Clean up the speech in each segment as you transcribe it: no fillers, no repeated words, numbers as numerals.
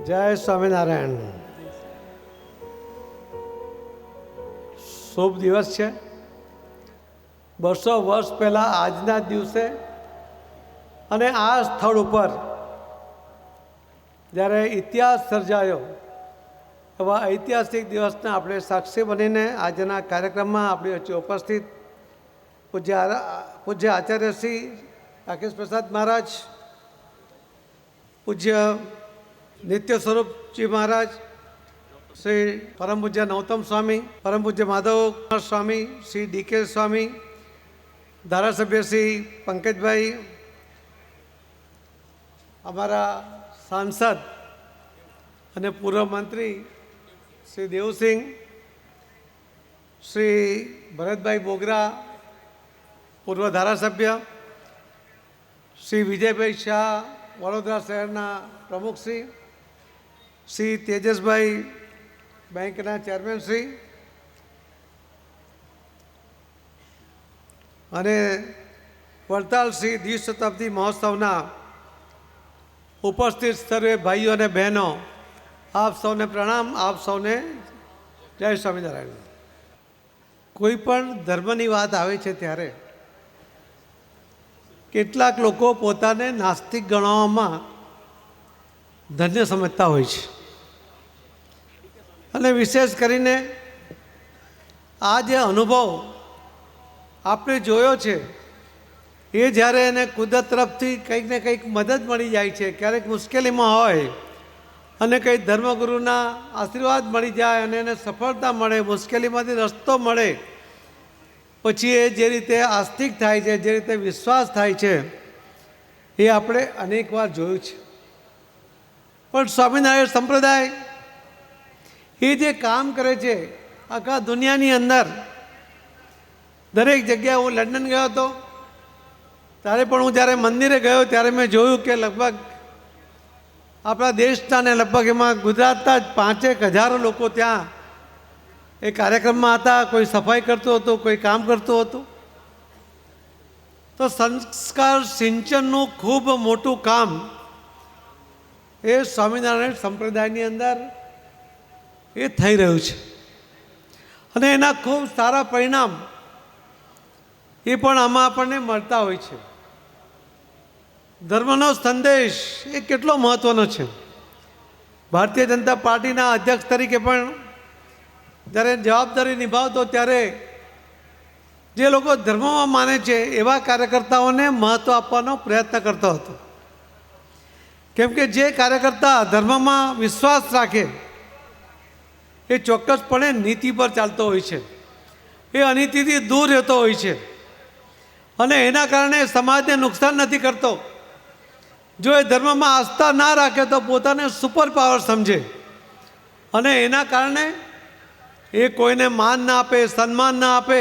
જય સ્વામિનારાયણ. શુભ દિવસ છે. 200 વર્ષ પહેલાં આજના દિવસે અને આ સ્થળ ઉપર જ્યારે ઇતિહાસ સર્જાયો એવા ઐતિહાસિક દિવસના આપણે સાક્ષી બનીને આજના કાર્યક્રમમાં આપણી વચ્ચે ઉપસ્થિત પૂજ્ય આચાર્ય શ્રી રાકેશ પ્રસાદ મહારાજ, પૂજ્ય નિત્ય સ્વરૂપજી મહારાજ, શ્રી પરમ પૂજ્ય નૌતમ સ્વામી, પરમ પૂજ્ય માધવ સ્વામી, શ્રી ડીકે સ્વામી, ધારાસભ્ય શ્રી પંકજભાઈ, અમારા સાંસદ અને પૂર્વ મંત્રી શ્રી દેવસિંહ, શ્રી ભરતભાઈ બોગરા, પૂર્વ ધારાસભ્ય શ્રી વિજયભાઈ શાહ, વડોદરા શહેરના પ્રમુખશ્રી, શ્રી તેજસભાઈ બેંકના ચેરમેન શ્રી, અને વડતાલ શ્રી દ્વિશતાબ્દી મહોત્સવના ઉપસ્થિત સર્વે ભાઈઓ અને બહેનો, આપ સૌને પ્રણામ, આપ સૌને જય સ્વામિનારાયણ. કોઈ પણ ધર્મની વાત આવે છે ત્યારે કેટલાક લોકો પોતાને નાસ્તિક ગણવામાં ધન્ય સમજતા હોય છે, અને વિશેષ કરીને આ જે અનુભવ આપણે જોયો છે એ જ્યારે એને કુદરત તરફથી કંઈક ને કંઈક મદદ મળી જાય છે, ક્યારેક મુશ્કેલીમાં હોય અને કંઈ ધર્મગુરુના આશીર્વાદ મળી જાય અને એને સફળતા મળે, મુશ્કેલીમાંથી રસ્તો મળે, પછી એ જે રીતે આસ્તિક થાય છે, જે રીતે વિશ્વાસ થાય છે, એ આપણે અનેક વાર જોયું છે. પણ સ્વામિનારાયણ સંપ્રદાય એ જે કામ કરે છે આખા દુનિયાની અંદર, દરેક જગ્યાએ, હું લંડન ગયો હતો ત્યારે પણ હું જ્યારે મંદિરે ગયો ત્યારે મેં જોયું કે લગભગ આપણા દેશના ને લગભગ એમાં ગુજરાતના જ 5,000 લોકો ત્યાં એ કાર્યક્રમમાં હતા. કોઈ સફાઈ કરતું હતું, કોઈ કામ કરતું હતું. તો સંસ્કાર સિંચનનું ખૂબ મોટું કામ એ સ્વામિનારાયણ સંપ્રદાયની અંદર એ થઈ રહ્યું છે, અને એના ખૂબ સારા પરિણામ એ પણ આમાં આપણને મળતા હોય છે. ધર્મનો સંદેશ એ કેટલો મહત્ત્વનો છે. ભારતીય જનતા પાર્ટીના અધ્યક્ષ તરીકે પણ જ્યારે જવાબદારી નિભાવતો ત્યારે જે લોકો ધર્મમાં માને છે એવા કાર્યકર્તાઓને મહત્ત્વ આપવાનો પ્રયત્ન કરતો હતો. કેમ કે જે કાર્યકર્તા ધર્મમાં વિશ્વાસ રાખે એ ચોક્કસપણે નીતિ પર ચાલતો હોય છે, એ અનીતિથી દૂર રહેતો હોય છે, અને એના કારણે સમાજને નુકસાન નથી કરતો. જો એ ધર્મમાં આસ્થા ના રાખે તો પોતાને સુપર પાવર સમજે, અને એના કારણે એ કોઈને માન ના આપે, સન્માન ના આપે,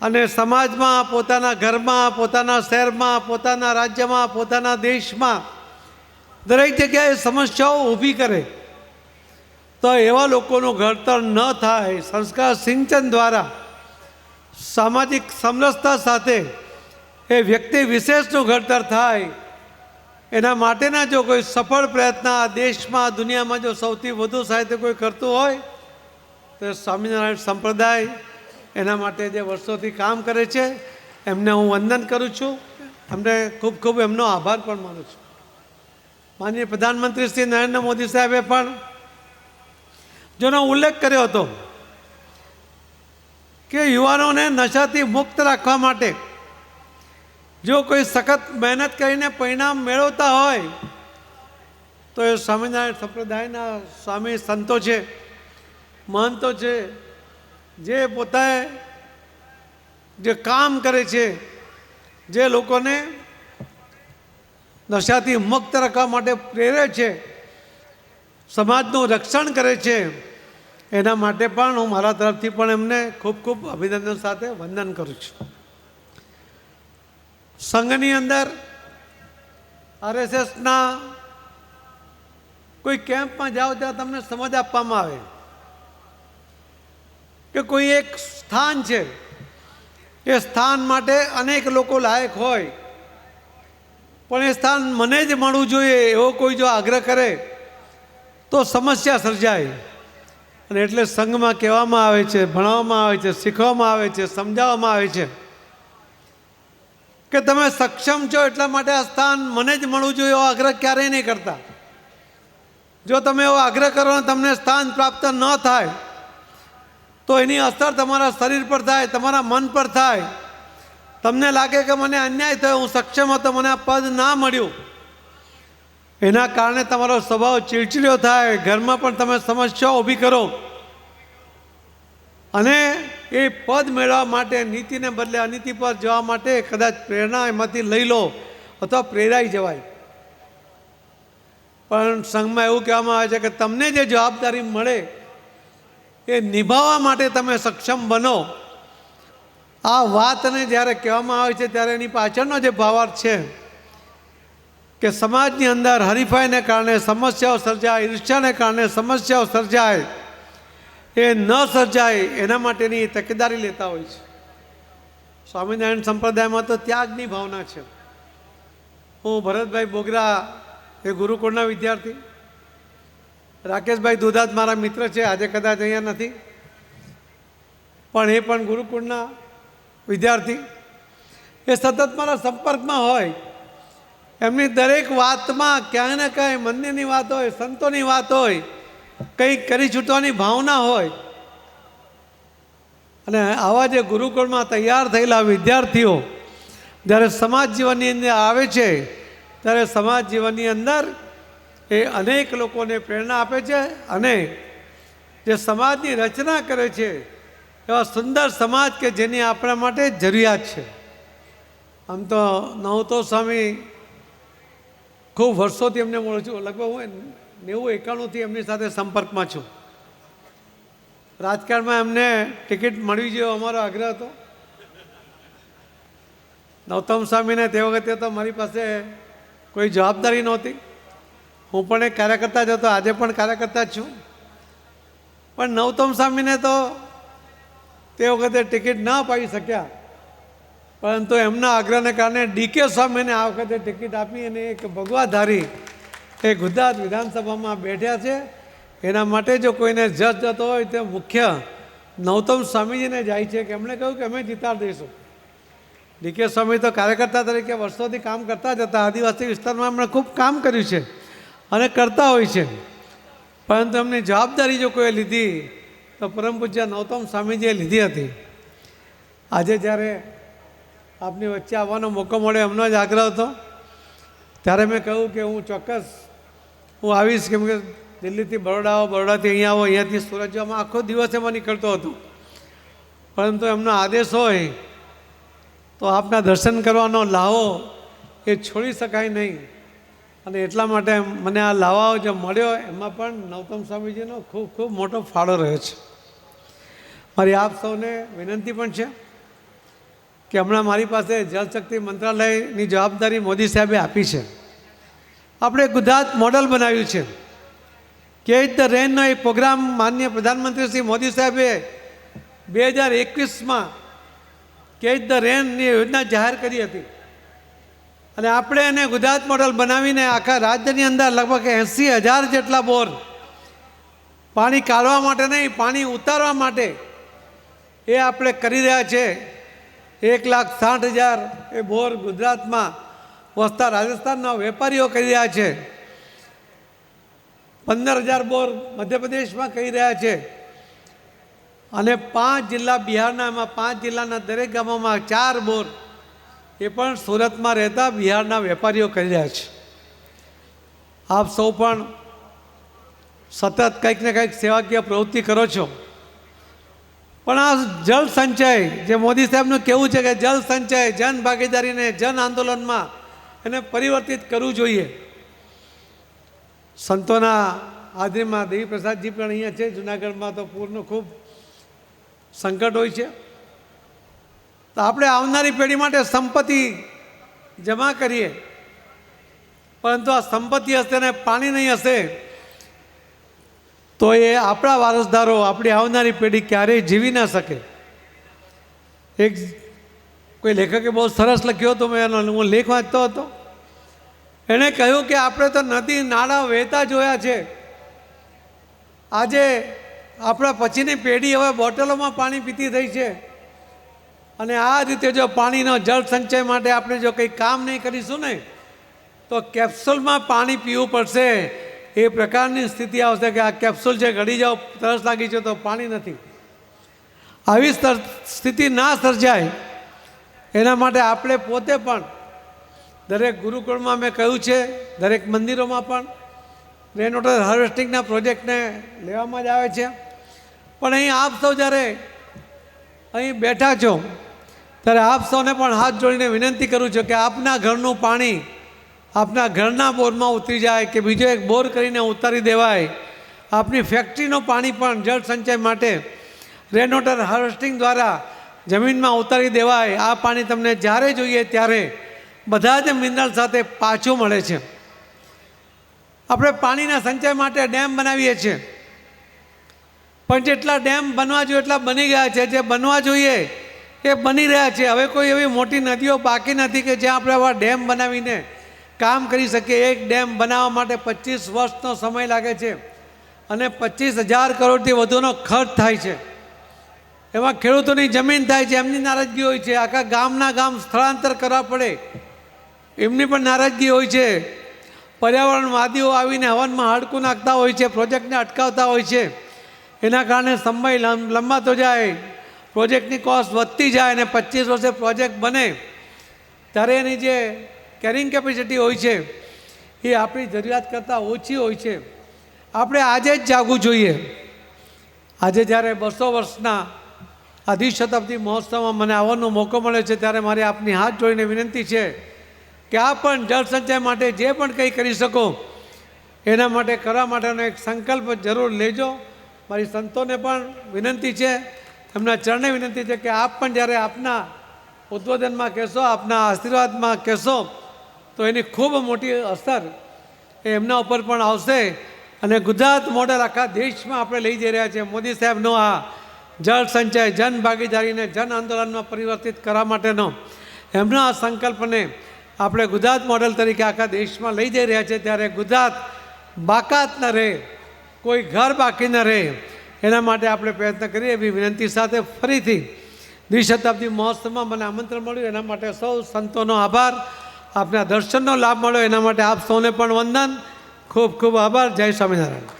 અને સમાજમાં, પોતાના ઘરમાં, પોતાના શહેરમાં, પોતાના રાજ્યમાં, પોતાના દેશમાં દરેક જગ્યાએ સમસ્યાઓ ઊભી કરે. તો એવા લોકોનું ઘડતર ન થાય, સંસ્કાર સિંચન દ્વારા સામાજિક સમરસતા સાથે એ વ્યક્તિ વિશેષનું ઘડતર થાય, એના માટેના જો કોઈ સફળ પ્રયત્ન આ દેશમાં, દુનિયામાં જો સૌથી વધુ સાહિત્ય કોઈ કરતું હોય તો સ્વામિનારાયણ સંપ્રદાય એના માટે જે વર્ષોથી કામ કરે છે એમને હું વંદન કરું છું. એમને ખૂબ ખૂબ એમનો આભાર પણ માનું છું. માનનીય પ્રધાનમંત્રી શ્રી નરેન્દ્ર મોદી સાહેબે પણ જેનો ઉલ્લેખ કર્યો હતો કે યુવાનોને નશાથી મુક્ત રાખવા માટે જો કોઈ સખત મહેનત કરીને પરિણામ મેળવતા હોય તો એ સ્વામિનારાયણ સંપ્રદાયના સ્વામી સંતો છે, મહંતો છે, જે પોતાએ જે કામ કરે છે, જે લોકોને નશાથી મુક્ત રાખવા માટે પ્રેરે છે, સમાજનું રક્ષણ કરે છે, એના માટે પણ હું મારા તરફથી પણ એમને ખૂબ ખૂબ અભિનંદન સાથે વંદન કરું છું. સંઘની અંદર RSSના કોઈ કેમ્પમાં જાઓ ત્યાં તમને સમજ આપવામાં આવે કે કોઈ એક સ્થાન છે, એ સ્થાન માટે અનેક લોકો લાયક હોય, પણ એ સ્થાન મને જ મળવું જોઈએ એવો કોઈ જો આગ્રહ કરે તો સમસ્યા સર્જાય. અને એટલે સંઘમાં કહેવામાં આવે છે, ભણાવવામાં આવે છે, શીખવામાં આવે છે, સમજાવવામાં આવે છે કે તમે સક્ષમ છો એટલા માટે આ સ્થાન મને જ મળવું જોઈએ એવો આગ્રહ ક્યારેય નહીં કરતા. જો તમે એવો આગ્રહ કરો અને તમને સ્થાન પ્રાપ્ત ન થાય તો એની અસર તમારા શરીર પર થાય, તમારા મન પર થાય. તમને લાગે કે મને અન્યાય થયો, હું સક્ષમ હતો, મને આ પદ ના મળ્યું. એના કારણે તમારો સ્વભાવ ચીડચીડ્યો થાય, ઘરમાં પણ તમે સમસ્યાઓ ઊભી કરો અને એ પદ મેળવવા માટે નીતિને બદલે અનીતિ પર જવા માટે કદાચ પ્રેરણા એમાંથી લઈ લો અથવા પ્રેરાઈ જવાય. પણ સંઘમાં એવું કહેવામાં આવે છે કે તમને જે જવાબદારી મળે એ નિભાવવા માટે તમે સક્ષમ બનો. આ વાતને જ્યારે કહેવામાં આવે છે ત્યારે એની પાછળનો જે ભાવાર્થ છે કે સમાજની અંદર હરીફાઈને કારણે સમસ્યાઓ સર્જાય, ઈર્ષ્યાને કારણે સમસ્યાઓ સર્જાય, એ ન સર્જાય એના માટેની તકેદારી લેતા હોય છે. સ્વામિનારાયણ સંપ્રદાયમાં તો ત્યાગની ભાવના છે. હું ભરતભાઈ બોગરા એ ગુરુકુળના વિદ્યાર્થી, રાકેશભાઈ દુધાત મારા મિત્ર છે, આજે કદાચ અહીંયા નથી, પણ એ પણ ગુરુકુળના વિદ્યાર્થી. એ સતત મારા સંપર્કમાં હોય. એમની દરેક વાતમાં ક્યાંય ને ક્યાંય મંદિરની વાત હોય, સંતોની વાત હોય, કંઈક કરી છૂટવાની ભાવના હોય. અને આવા જે ગુરુકુળમાં તૈયાર થયેલા વિદ્યાર્થીઓ જ્યારે સમાજ જીવનની અંદર આવે છે ત્યારે સમાજ જીવનની અંદર એ અનેક લોકોને પ્રેરણા આપે છે અને જે સમાજની રચના કરે છે એવા સુંદર સમાજ કે જેની આપણા માટે જરૂરિયાત છે. આમ તો નવતો સ્વામી ખૂબ વર્ષોથી એમને મળું છું, લગભગ હું 90-91થી એમની સાથે સંપર્કમાં છું. રાજકારણમાં એમને ટિકિટ મળવી જોઈએ અમારો આગ્રહ હતો. નવતમ સ્વામીને તે વખતે તો મારી પાસે કોઈ જવાબદારી નહોતી. હું પણ એક કાર્યકર્તા જ હતો, આજે પણ કાર્યકર્તા જ છું. પણ નવતમ સ્વામીને તો તે વખતે ટિકિટ ના અપાવી શક્યા, પરંતુ એમના આગ્રહને કારણે ડીકે સ્વામીને આ વખતે ટિકિટ આપી અને એક ભગવાધારી એ ગુજરાત વિધાનસભામાં બેઠ્યા છે. એના માટે જો કોઈને જજ જતો હોય તો મુખ્ય નવતમ સ્વામીજીને જાય છે કે એમણે કહ્યું કે અમે જીતાડી દઈશું. ડીકે સ્વામી તો કાર્યકર્તા તરીકે વર્ષોથી કામ કરતા જ હતા. આદિવાસી વિસ્તારમાં એમણે ખૂબ કામ કર્યું છે અને કરતા હોય છે, પરંતુ એમની જવાબદારી જો કોઈએ લીધી તો પરમ પૂજ્ય નવતમ સ્વામીજીએ લીધી હતી. આજે જ્યારે આપની વચ્ચે આવવાનો મોકો મળ્યો, એમનો જ આગ્રહ હતો, ત્યારે મેં કહ્યું કે હું ચોક્કસ હું આવીશ, કેમ કે દિલ્હીથી બરોડા આવો, બરોડાથી અહીંયા આવો, અહીંયાથી સુરત જવામાં આખો દિવસ એમાં નીકળતો હતો. પરંતુ એમનો આદેશ હોય તો આપના દર્શન કરવાનો લાવો એ છોડી શકાય નહીં. અને એટલા માટે મને આ લાવાઓ જે મળ્યો એમાં પણ નવતમ સ્વામીજીનો ખૂબ ખૂબ મોટો ફાળો રહ્યો છે. મારી આપ સૌને વિનંતી પણ છે કે હમણાં મારી પાસે જળશક્તિ મંત્રાલયની જવાબદારી મોદી સાહેબે આપી છે. આપણે ગુજરાત મોડલ બનાવ્યું છે. કેચ ધ રેનનો એક પ્રોગ્રામ માનનીય પ્રધાનમંત્રી શ્રી મોદી સાહેબે 2021માં કેચ ધ રેનની યોજના જાહેર કરી હતી અને આપણે એને ગુજરાત મોડલ બનાવીને આખા રાજ્યની અંદર લગભગ 80,000 જેટલા બોર, પાણી કાઢવા માટે નહીં, પાણી ઉતારવા માટે એ આપણે કરી રહ્યા છે. 1,60,000 એ બોર ગુજરાતમાં વસતા રાજસ્થાનના વેપારીઓ કરી રહ્યા છે. 15,000 બોર મધ્યપ્રદેશમાં કરી રહ્યા છે અને 5 જિલ્લા બિહારના, એમાં 5 જિલ્લાના દરેક ગામોમાં 4 બોર એ પણ સુરતમાં રહેતા બિહારના વેપારીઓ કરી રહ્યા છે. આપ સૌ પણ સતત કંઈક ને કંઈક સેવાકીય પ્રવૃત્તિ કરો છો, પણ આ જળ સંચય જે મોદી સાહેબનું કહેવું છે કે જળ સંચય, જન ભાગીદારીને જન આંદોલનમાં એને પરિવર્તિત કરવું જોઈએ. સંતોના હાજરીમાં દેવી પ્રસાદજી પણ અહીંયા છે. જુનાગઢમાં તો પૂરનું ખૂબ સંકટ હોય છે, તો આપણે આવનારી પેઢી માટે સંપત્તિ જમા કરીએ, પરંતુ આ સંપત્તિ હશે ને પાણી નહીં હશે તો એ આપણા વારસદારો, આપણી આવનારી પેઢી ક્યારેય જીવી ન શકે. એક કોઈ લેખકે બહુ સરસ લખ્યો હતો, મેં હું લેખ વાંચતો હતો. એણે કહ્યું કે આપણે તો નદી નાળા વહેતા જોયા છે, આજે આપણા પછીની પેઢી હવે બોટલોમાં પાણી પીતી થઈ છે અને આ રીતે જો પાણીનો જળ સંચય માટે આપણે જો કંઈ કામ નહીં કરીશું ને તો કેપ્સ્યુલમાં પાણી પીવું પડશે. એ પ્રકારની સ્થિતિ આવશે કે આ કેપ્સ્યુલ છે, ઘડી જાઓ, તરસ લાગી છે તો પાણી નથી. આવી સ્થિતિ ના સર્જાય એના માટે આપણે પોતે પણ દરેક ગુરુકુળમાં મેં કહ્યું છે, દરેક મંદિરોમાં પણ રેન વોટર હાર્વેસ્ટિંગના પ્રોજેક્ટને લેવામાં જ આવે છે. પણ અહીં આપ સૌ જ્યારે અહીં બેઠા છો ત્યારે આપ સૌને પણ હાથ જોડીને વિનંતી કરું છું કે આપના ઘરનું પાણી આપના ઘરના બોરમાં ઉતરી જાય કે બીજો એક બોર કરીને ઉતારી દેવાય. આપની ફેક્ટરીનું પાણી પણ જળ સંચય માટે રેન વોટર હાર્વેસ્ટિંગ દ્વારા જમીનમાં ઉતારી દેવાય. આ પાણી તમને જ્યારે જોઈએ ત્યારે બધા જ મિનરલ સાથે પાછું મળે છે. આપણે પાણીના સંચય માટે ડેમ બનાવીએ છીએ, પણ જેટલા ડેમ બનવા જોઈએ એટલા બની ગયા છે. જે બનવા જોઈએ એ બની રહ્યા છે. હવે કોઈ એવી મોટી નદીઓ બાકી નથી કે જ્યાં આપણે આવા ડેમ બનાવીને કામ કરી શકીએ. એક ડેમ બનાવવા માટે 25 વર્ષનો સમય લાગે છે અને 25,000 કરોડથી વધુનો ખર્ચ થાય છે. એમાં ખેડૂતોની જમીન થાય છે, એમની નારાજગી હોય છે. આખા ગામના ગામ સ્થળાંતર કરવા પડે, એમની પણ નારાજગી હોય છે. પર્યાવરણવાદીઓ આવીને હવનમાં હાડકું નાખતા હોય છે, પ્રોજેક્ટને અટકાવતા હોય છે. એના કારણે સમય લંબાતો જાય, પ્રોજેક્ટની કોસ્ટ વધતી જાય અને 25 વર્ષે પ્રોજેક્ટ બને ત્યારે એની જે કેરિંગ કેપેસિટી હોય છે એ આપણી જરૂરિયાત કરતાં ઓછી હોય છે. આપણે આજે જ જાગવું જોઈએ. આજે જ્યારે 200 વર્ષના આ દ્વિશતાબ્દી મહોત્સવમાં મને આવવાનો મોકો મળ્યો છે ત્યારે મારી આપની હાથ જોડીને વિનંતી છે કે આપ પણ જળ સંચય માટે જે પણ કંઈ કરી શકો એના માટે કરવા માટેનો એક સંકલ્પ જરૂર લેજો. મારી સંતોને પણ વિનંતી છે, એમના ચરણે વિનંતી છે કે આપ પણ જ્યારે આપના ઉદ્બોધનમાં કહેશો, આપના આશીર્વાદમાં કહેશો તો એની ખૂબ મોટી અસર એમના ઉપર પણ આવશે. અને ગુજરાત મોડેલ આખા દેશમાં આપણે લઈ જઈ રહ્યા છીએ. મોદી સાહેબનો આ જળ સંચય, જન ભાગીદારીને જન આંદોલનમાં પરિવર્તિત કરવા માટેનો એમના આ સંકલ્પને આપણે ગુજરાત મોડેલ તરીકે આખા દેશમાં લઈ જઈ રહ્યા છીએ. ત્યારે ગુજરાત બાકાત ન રહે, કોઈ ઘર બાકી ન રહે, એના માટે આપણે પ્રયત્ન કરીએ એવી વિનંતી સાથે ફરીથી દ્વિશતાબ્દી મહોત્સવમાં મને આમંત્રણ મળ્યું એના માટે સૌ સંતોનો આભાર. આપના દર્શનનો લાભ મળ્યો એના માટે આપ સૌને પણ વંદન. ખૂબ ખૂબ આભાર. જય સ્વામિનારાયણ.